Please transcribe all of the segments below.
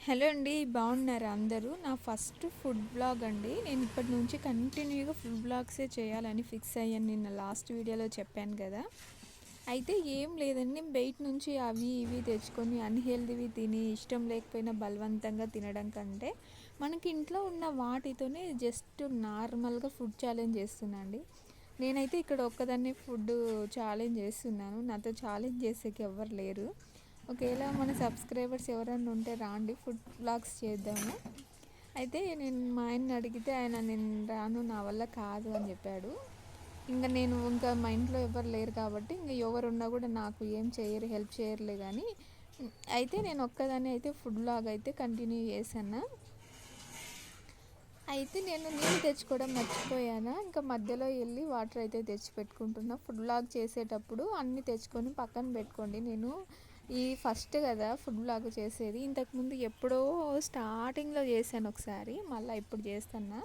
Hello అండి, బాగున్నారా అందరూ? నా ఫస్ట్ ఫుడ్ బ్లాగ్ అండి. నేను ఇప్పటి నుంచి కంటిన్యూగా ఫుడ్ బ్లాగ్సే చేయాలని ఫిక్స్ అయ్యాను. నిన్న లాస్ట్ వీడియోలో చెప్పాను కదా. అయితే ఏం లేదండి, బయట నుంచి అవి ఇవి తెచ్చుకొని అన్హెల్దీవి తిని ఇష్టం లేకపోయినా బలవంతంగా తినడం కంటే మనకి ఇంట్లో ఉన్న వాటితోనే జస్ట్ నార్మల్గా ఫుడ్ ఛాలెంజ్ చేస్తున్నా అండి. నేనైతే ఇక్కడ ఒక్కదాన్నే ఫుడ్ ఛాలెంజ్ చేస్తున్నాను. నాతో ఛాలెంజ్ చేసేకి ఎవ్వరు లేరు. ఒకవేళ మన సబ్స్క్రైబర్స్ ఎవరైనా ఉంటే రాండి, ఫుడ్ వ్లాగ్స్ చేద్దాము. అయితే నేను మా ఆయన్ని అడిగితే ఆయన నేను రాను, నా వల్ల కాదు అని చెప్పాడు. ఇంకా మా ఇంట్లో ఎవరు లేరు కాబట్టి ఇంకా ఎవరున్నా కూడా నాకు ఏం చేయరు, హెల్ప్ చేయరులే కానీ. అయితే నేను ఒక్కదాన్ని అయితే ఫుడ్ వ్లాగ్ అయితే కంటిన్యూ చేశాను. అయితే నేను నీళ్ళు తెచ్చుకోవడం మర్చిపోయాను. ఇంకా మధ్యలో వెళ్ళి వాటర్ అయితే తెచ్చి పెట్టుకుంటున్నా. ఫుడ్ వ్లాగ్ చేసేటప్పుడు అన్నీ తెచ్చుకొని పక్కన పెట్టుకోండి. నేను ఈ ఫస్ట్ కదా ఫుడ్ వ్లాగ్ చేసేది. ఇంతకుముందు ఎప్పుడో స్టార్టింగ్లో చేశాను ఒకసారి, మళ్ళీ ఇప్పుడు చేస్తున్నా.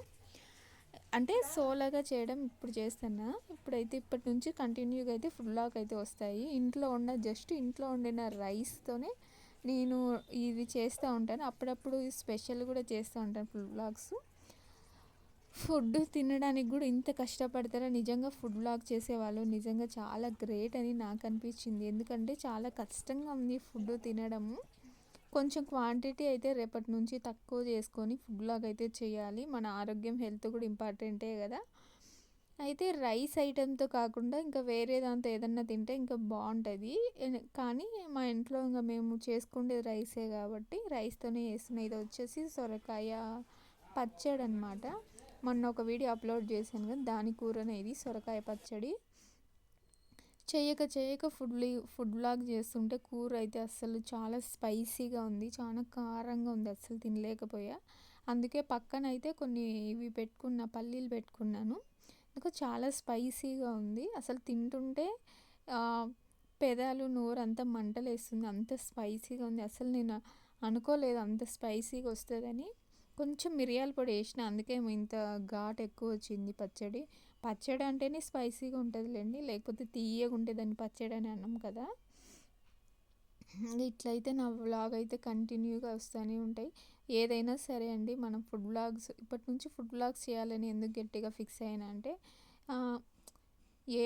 అంటే సోలోగా చేయడం ఇప్పుడు చేస్తున్నా. ఇప్పటి నుంచి కంటిన్యూగా అయితే ఫుడ్ వ్లాగ్ అయితే వస్తాయి. ఇంట్లో వండిన రైస్తోనే నేను ఇది చేస్తూ ఉంటాను. అప్పుడప్పుడు స్పెషల్ కూడా చేస్తూ ఉంటాను ఫుడ్ వ్లాగ్స్. ఫుడ్ తినడానికి కూడా ఇంత కష్టపడతారా? నిజంగా ఫుడ్ వ్లాగ్ చేసేవాళ్ళు నిజంగా చాలా గ్రేట్ అని నాకు అనిపించింది. ఎందుకంటే చాలా కష్టంగా ఉంది ఫుడ్ తినడము. కొంచెం క్వాంటిటీ అయితే రేపటి నుంచి తక్కువ చేసుకొని ఫుడ్ వ్లాగ్ అయితే చేయాలి. మన ఆరోగ్యం, హెల్త్ కూడా ఇంపార్టెంటే కదా. అయితే రైస్ ఐటెంతో కాకుండా ఇంకా వేరే దాంతో ఏదన్నా తింటే ఇంకా బాగుంటుంది. కానీ మా ఇంట్లో ఇంకా మేము చేసుకునేది రైసే కాబట్టి రైస్తోనే చేస్తున్నాయి. ఇది వచ్చేసి సొరకాయ పచ్చడి అనమాట. మొన్న ఒక వీడియో అప్లోడ్ చేశాను కదా, దాని కూరనే ఇది, సొరకాయ పచ్చడి. చేయక ఫుడ్ వ్లాగ్ చేస్తుంటే కూర అయితే అస్సలు చాలా స్పైసీగా ఉంది, చాలా కారంగా ఉంది, అస్సలు తినలేకపోయా. అందుకే పక్కన అయితే కొన్ని ఇవి పల్లీలు పెట్టుకున్నాను. ఇంకా చాలా స్పైసీగా ఉంది, అసలు తింటుంటే పెదాలు నోరు అంతా మంటలేస్తుంది, అంత స్పైసీగా ఉంది. అసలు నేను అనుకోలేదు అంత స్పైసీగా వస్తుందని. కొంచెం మిరియాల పొడి వేసిన, అందుకే ఇంత ఘాట్ ఎక్కువ వచ్చింది. పచ్చడి అంటేనే స్పైసీగా ఉంటుందిలేండి, లేకపోతే తీయగా ఉంటే దాన్ని పచ్చడి అని అన్నాం కదా. ఇట్లయితే నా వ్లాగ్ అయితే కంటిన్యూగా వస్తూనే ఉంటాయి. ఏదైనా సరే అండి, మనం ఇప్పటి నుంచి ఫుడ్ వ్లాగ్స్ చేయాలని ఎందుకు గట్టిగా ఫిక్స్ అయినా అంటే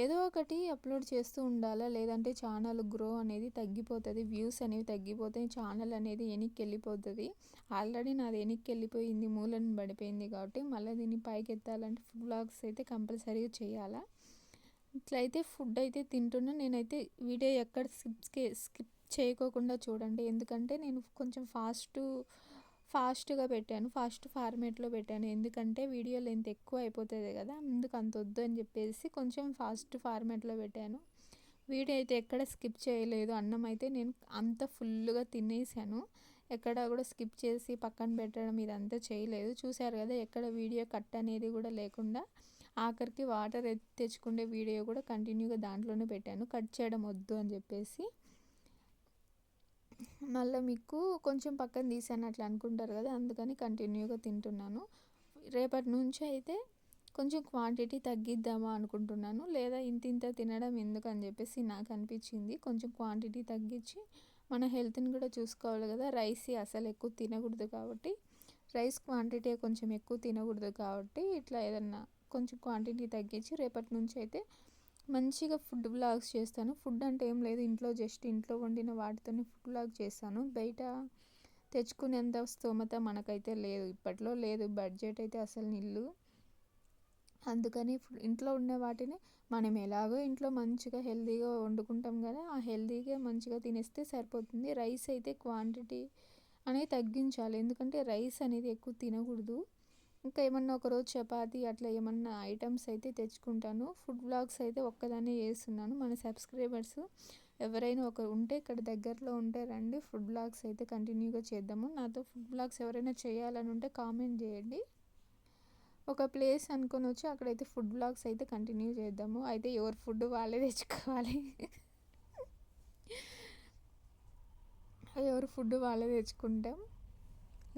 ఏదో ఒకటి అప్లోడ్ చేస్తూ ఉండాలా, లేదంటే ఛానల్ గ్రో అనేది తగ్గిపోతుంది, వ్యూస్ అనేవి తగ్గిపోతాయి, ఛానల్ అనేది వెనక్కి వెళ్ళిపోతుంది. ఆల్రెడీ నాది వెనక్కి వెళ్ళిపోయింది, మూలను పడిపోయింది. కాబట్టి మళ్ళీ దీన్ని పైకి ఎత్తాలంటే ఫుడ్ వ్లాగ్స్ అయితే కంపల్సరీగా చేయాలా. ఇట్లయితే ఫుడ్ అయితే తింటున్నా. నేనైతే వీడియో ఎక్కడ స్కిప్ చేయకోకుండా చూడండి, ఎందుకంటే నేను కొంచెం ఫాస్ట్గా పెట్టాను, ఫాస్ట్ ఫార్మేట్లో పెట్టాను. ఎందుకంటే వీడియో లెంత్ ఎక్కువ అయిపోతుంది కదా, అందుకు అంత వద్దు అని చెప్పేసి కొంచెం ఫాస్ట్ ఫార్మేట్లో పెట్టాను. వీడియో అయితే ఎక్కడ స్కిప్ చేయలేదు. అన్నం అయితే నేను అంత ఫుల్గా తినేసాను, ఎక్కడ కూడా స్కిప్ చేసి పక్కన పెట్టడం ఇదంతా చేయలేదు. చూశారు కదా, ఎక్కడ వీడియో కట్ అనేది కూడా లేకుండా ఆఖరికి వాటర్ తెచ్చుకునే వీడియో కూడా కంటిన్యూగా దాంట్లోనే పెట్టాను, కట్ చేయడం వద్దు అని చెప్పేసి. మళ్ళీ మీకు కొంచెం పక్కన తీసాను అట్లా అనుకుంటారు కదా, అందుకని కంటిన్యూగా తింటున్నాను. రేపటి నుంచి అయితే కొంచెం క్వాంటిటీ తగ్గిద్దామా అనుకుంటున్నాను, లేదా ఇంత తినడం ఎందుకు అని చెప్పేసి నాకు అనిపించింది. కొంచెం క్వాంటిటీ తగ్గించి మన హెల్త్ని కూడా చూసుకోవాలి కదా. రైస్ అసలు ఎక్కువ తినకూడదు కాబట్టి, రైస్ క్వాంటిటీ కొంచెం ఎక్కువ తినకూడదు కాబట్టి ఇట్లా ఏదన్నా కొంచెం క్వాంటిటీ తగ్గించి రేపటి నుంచి అయితే మంచిగా ఫుడ్ వ్లాగ్స్ చేస్తాను. ఫుడ్ అంటే ఏం లేదు, ఇంట్లో వండిన వాటితోనే ఫుడ్ వ్లాగ్ చేస్తాను. బయట తెచ్చుకునేంత స్తోమత మనకైతే లేదు, ఇప్పట్లో లేదు, బడ్జెట్ అయితే అసలు నిల్లు. అందుకని ఇంట్లో ఉండే వాటిని మనం ఎలాగో ఇంట్లో మంచిగా హెల్తీగా వండుకుంటాం కదా, ఆ హెల్తీగా మంచిగా తినేస్తే సరిపోతుంది. రైస్ అయితే క్వాంటిటీ అనేది తగ్గించాలి, ఎందుకంటే రైస్ అనేది ఎక్కువ తినకూడదు. ఇంకా ఏమన్నా ఒకరోజు చపాతీ అట్లా ఏమన్నా ఐటమ్స్ అయితే తెచ్చుకుంటాను. ఫుడ్ వ్లాగ్స్ అయితే ఒక్కదాన్నే చేస్తున్నాను. మన సబ్స్క్రైబర్స్ ఎవరైనా ఒకరు ఉంటే ఇక్కడ దగ్గరలో ఉంటే రండి, ఫుడ్ వ్లాగ్స్ అయితే కంటిన్యూగా చేద్దాము. నాతో ఫుడ్ వ్లాగ్స్ ఎవరైనా చేయాలని ఉంటే కామెంట్ చేయండి, ఒక ప్లేస్ అనుకొని వచ్చి అక్కడైతే ఫుడ్ వ్లాగ్స్ అయితే కంటిన్యూ చేద్దాము. అయితే ఎవరు ఫుడ్ వాళ్ళే తెచ్చుకోవాలి, ఎవరు ఫుడ్ వాళ్ళే తెచ్చుకుంటాం.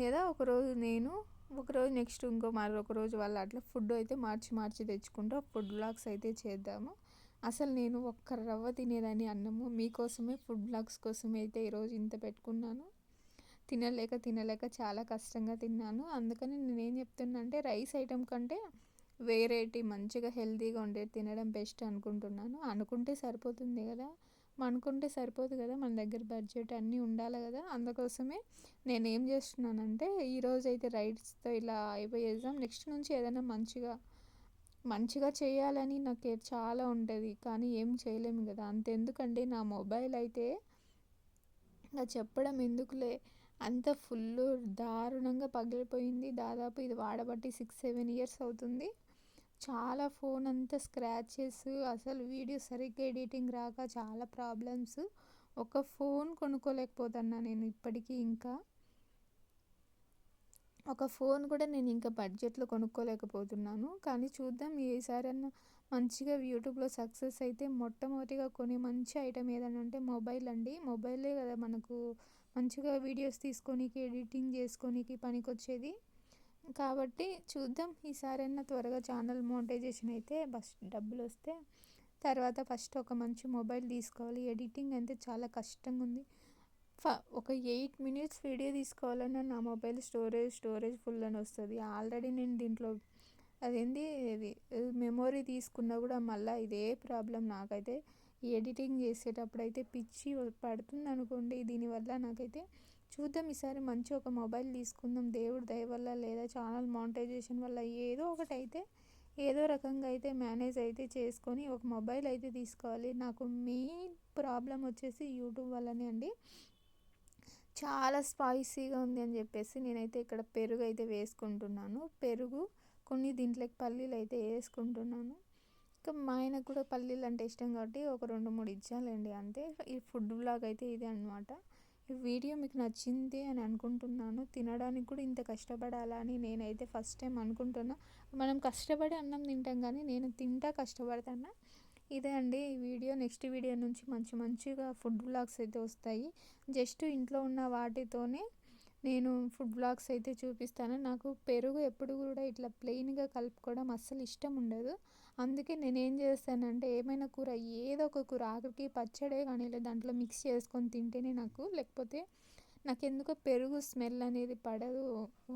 లేదా ఒకరోజు నెక్స్ట్ మరొక రోజు వాళ్ళు అట్లా ఫుడ్ అయితే మార్చి తెచ్చుకుంటూ ఫుడ్ వ్లాగ్స్ అయితే చేద్దాము. అసలు నేను ఒక్క రవ్వ తినేదాన్ని అన్నము, మీకోసమే ఫుడ్ వ్లాగ్స్ కోసమే అయితే ఈరోజు ఇంత పెట్టుకున్నాను. తినలేక చాలా కష్టంగా తిన్నాను. అందుకని నేనేం చెప్తున్నా అంటే రైస్ ఐటెమ్ కంటే వేరేటి మంచిగా హెల్తీగా ఉండేది తినడం బెస్ట్ అనుకుంటున్నాను. అనుకుంటే సరిపోతుంది కదా! అనుకుంటే సరిపోదు కదా! మన దగ్గర బడ్జెట్ అన్నీ ఉండాలి కదా! అందుకోసమే నేనేం చేస్తున్నానంటే ఈరోజైతే రైస్‌తో ఇలా అయిపోయేద్దాం. నెక్స్ట్ నుంచి ఏదైనా మంచిగా చేయాలని నాకు చాలా ఉంటది. కానీ ఏం చేయలేము కదా! అంతెందుకండి నా మొబైల్ అయితే ఇంక చెప్పడం ఎందుకులే అంత ఫుల్లు దారుణంగా పగిలిపోయింది. దాదాపు ఇది వాడబట్టి 6, 7 ఇయర్స్ అవుతుంది. చాలా ఫోన్ అంతా స్క్రాచెస్, అసలు వీడియో సరిగ్గా ఎడిటింగ్ రాక చాలా ప్రాబ్లమ్స్. ఒక ఫోన్ కొనుక్కోలేకపోతున్నా నేను ఇప్పటికీ ఇంకా. ఒక ఫోన్ కూడా నేను ఇంకా బడ్జెట్‌లో కొనుక్కోలేకపోతున్నాను. కానీ చూద్దాం ఈసారన్నా మంచిగా యూట్యూబ్‌లో సక్సెస్ అయితే మొట్టమొదటిగా కొనే మంచి ఐటెమ్ ఏదైనా అంటే మొబైల్ అండి. మొబైలే కదా మనకు మంచిగా వీడియోస్ తీసుకోనీకి, ఎడిటింగ్ చేసుకోనీకి పనికొచ్చేది. కాబట్టి చూద్దాం ఈసారన్నా త్వరగా ఛానల్ మోనిటైజేషన్ అయితే డబ్బులొస్తే తర్వాత ఫస్ట్ ఒక మంచి మొబైల్ తీసుకోవాలి. ఎడిటింగ్ అంటే చాలా కష్టంగా ఉంది. ఒక 8 మినిట్స్ వీడియో తీసుకోవాలన్నా నా మొబైల్ స్టోరేజ్ ఫుల్ అని వస్తుంది. ఆల్రెడీ నేను దీంట్లో అదేంది ఇది మెమొరీ తీసుకున్నా కూడా మళ్ళీ ఇదే ప్రాబ్లం నాకైతే. ఎడిటింగ్ చేసేటప్పుడు అయితే పిచ్చి పడుతుంది అనుకోండి దీనివల్ల నాకైతే. చూద్దాం ఈసారి మంచి ఒక మొబైల్ తీసుకుందాం దేవుడి దయ వల్ల, లేదా ఛానల్ మానిటైజేషన్ వల్ల ఏదో ఒకటైతే ఏదో రకంగా అయితే మేనేజ్ అయితే చేసుకొని ఒక మొబైల్ అయితే తీసుకోవాలి. నాకు మెయిన్ ప్రాబ్లం వచ్చేసి యూట్యూబ్ వల్లనే అండి. చాలా స్పైసీగా ఉంది అని చెప్పేసి నేనైతే ఇక్కడ పెరుగు అయితే వేసుకుంటున్నాను. పెరుగు కొన్ని దీంట్లోకి పల్లీలు అయితే వేసుకుంటున్నాను. ఇంకా మా ఆయనకు కూడా పల్లీలు అంటే ఇష్టం కాబట్టి ఒక 2, 3 ఇచ్చాలండి అంతే. ఈ ఫుడ్ వ్లాగ్ అయితే ఇదే అనమాట. ఈ వీడియో మీకు నచ్చింది అని అనుకుంటున్నాను. తినడానికి కూడా ఇంత కష్టపడాలా అని నేనైతే ఫస్ట్ టైం అనుకుంటున్నా. మనం కష్టపడి అన్నం తింటాం కానీ నేను తింటా కష్టపడతాను. ఇదే అండి ఈ వీడియో. నెక్స్ట్ వీడియో నుంచి మంచిగా ఫుడ్ వ్లాగ్స్ అయితే వస్తాయి. జస్ట్ ఇంట్లో ఉన్న వాటితోనే నేను ఫుడ్ వ్లాగ్స్ అయితే చూపిస్తాను. నాకు పెరుగు ఎప్పుడు కూడా ఇట్లా ప్లెయిన్గా కలుపుకోవడం అస్సలు ఇష్టం ఉండదు. అందుకే నేనేం చేస్తానంటే ఏమైనా కూర ఏదో ఒక కూర ఆఖరికి పచ్చడే కానీ దాంట్లో మిక్స్ చేసుకొని తింటేనే లేకపోతే నాకెందుకో పెరుగు స్మెల్ అనేది పడదు,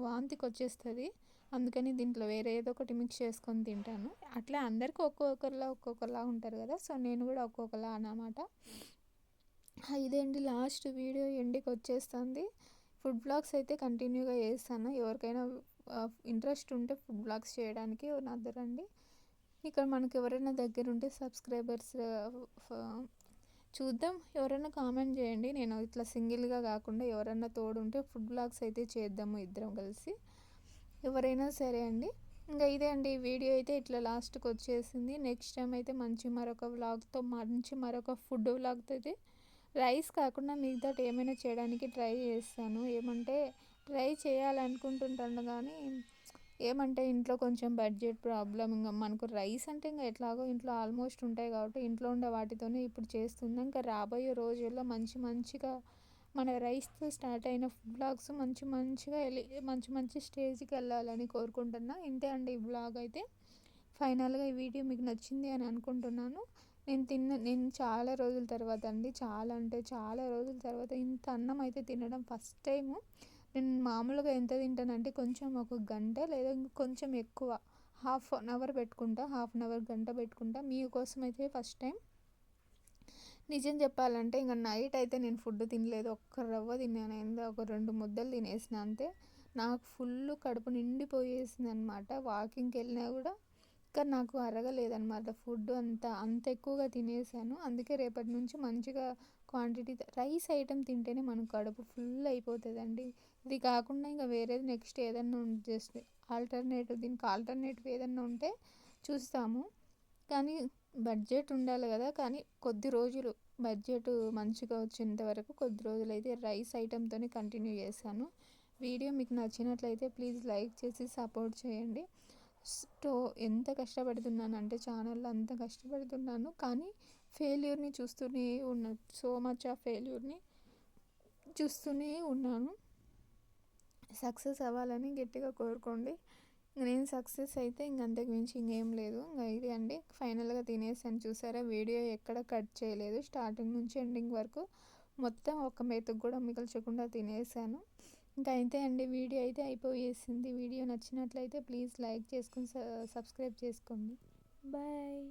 వాంతికి వచ్చేస్తుంది. అందుకని దీంట్లో వేరే ఏదో ఒకటి మిక్స్ చేసుకొని తింటాను. అట్లా అందరికీ ఒక్కొక్కరిలా ఉంటారు కదా! సో నేను కూడా ఒక్కొక్కలా అన్నమాట. ఇదేంటి లాస్ట్ వీడియో ఎండ్కి వచ్చేస్తుంది. ఫుడ్ బ్లాగ్స్ అయితే కంటిన్యూగా చేస్తాను. ఎవరికైనా ఇంట్రెస్ట్ ఉంటే ఫుడ్ బ్లాగ్స్ చేయడానికి నా రండి. ఇక్కడ మనకు ఎవరైనా దగ్గర ఉంటే సబ్స్క్రైబర్స్ చూద్దాం, ఎవరైనా కామెంట్ చేయండి. నేను ఇట్లా సింగిల్గా కాకుండా ఎవరైనా తోడుంటే ఫుడ్ బ్లాగ్స్ అయితే చేద్దాము ఇద్దరం కలిసి, ఎవరైనా సరే అండి. ఇంకా ఇదే అండి వీడియో అయితే ఇట్లా లాస్ట్కి వచ్చేసింది. నెక్స్ట్ టైం అయితే మరొక వ్లాగ్తో మరొక ఫుడ్ వ్లాగ్తో అయితే రైస్ కాకుండా మిగతాటి ఏమైనా చేయడానికి ట్రై చేస్తాను. ట్రై చేయాలనుకుంటుంటాను కానీ ఏమంటే ఇంట్లో కొంచెం బడ్జెట్ ప్రాబ్లం. ఇంకా మనకు రైస్ అంటే ఇంకా ఎట్లాగో ఇంట్లో ఆల్మోస్ట్ ఉంటాయి కాబట్టి ఇంట్లో ఉండే వాటితోనే ఇప్పుడు చేస్తున్నాం. ఇంకా రాబోయే రోజుల్లో మంచిగా మన రైస్తో స్టార్ట్ అయిన ఫుడ్ బ్లాగ్స్ మంచిగా మంచి స్టేజ్కి వెళ్ళాలని కోరుకుంటున్నా. ఇంతే అండి ఈ బ్లాగ్ అయితే. ఫైనల్గా ఈ వీడియో మీకు నచ్చింది అని అనుకుంటున్నాను. నేను చాలా రోజుల తర్వాత అండి, చాలా అంటే చాలా రోజుల తర్వాత ఇంత అన్నం అయితే తినడం ఫస్ట్ టైము. నేను మామూలుగా ఎంత తింటానంటే కొంచెం ఒక గంట లేదా కొంచెం ఎక్కువ హాఫ్ అన్ అవర్ గంట పెట్టుకుంటా. మీకోసం అయితే ఫస్ట్ టైం. నిజం చెప్పాలంటే ఇంకా నైట్ అయితే నేను ఫుడ్ తినలేదు. ఒక్క రవ్వ తిన్నాను, ఒక 2 ముద్దలు తినేసిన అంతే. నాకు ఫుల్ కడుపు నిండిపోయేసింది అనమాట. వాకింగ్కి వెళ్ళినా కూడా కానీ నాకు అరగలేదనమాట. ఫుడ్ అంత ఎక్కువగా తినేసాను. అందుకే రేపటి నుంచి మంచిగా క్వాంటిటీ రైస్ ఐటెం తింటేనే మనకు కడుపు ఫుల్ అయిపోతుందండి. ఇది కాకుండా ఇంకా వేరేది నెక్స్ట్ ఏదన్నా జస్ట్ దీనికి ఆల్టర్నేటివ్ ఏదన్నా ఉంటే చూస్తాము. కానీ బడ్జెట్ ఉండాలి కదా! కానీ కొద్ది రోజులు బడ్జెట్ మంచిగా వచ్చేంత వరకు కొద్ది రోజులు అయితే రైస్ ఐటెంతోనే కంటిన్యూ చేశాను. వీడియో మీకు నచ్చినట్లయితే ప్లీజ్ లైక్ చేసి సపోర్ట్ చేయండి. ఎంత కష్టపడుతున్నానంటే ఛానల్లో అంత కష్టపడుతున్నాను కానీ ఫెయిల్యూర్ని చూస్తూనే ఉన్నాను. సో మచ్ ఆఫ్ ఫెయిల్యూర్ని చూస్తూనే ఉన్నాను. సక్సెస్ అవ్వాలని గట్టిగా కోరుకోండి. నేను సక్సెస్ అయితే అంతకు మించి ఇంకేం లేదు. ఇంకా ఇది అండి ఫైనల్గా తినేసాను. చూసారా వీడియో ఎక్కడ కట్ చేయలేదు, స్టార్టింగ్ నుంచి ఎండింగ్ వరకు మొత్తం ఒక మెతుకు కూడా మిగల్చకుండా తినేసాను. ఇంకా అయితే అండి వీడియో అయితే అయిపోయేసింది. వీడియో నచ్చినట్లయితే ప్లీజ్ లైక్ చేసుకొని సబ్స్క్రైబ్ చేసుకోండి. బాయ్.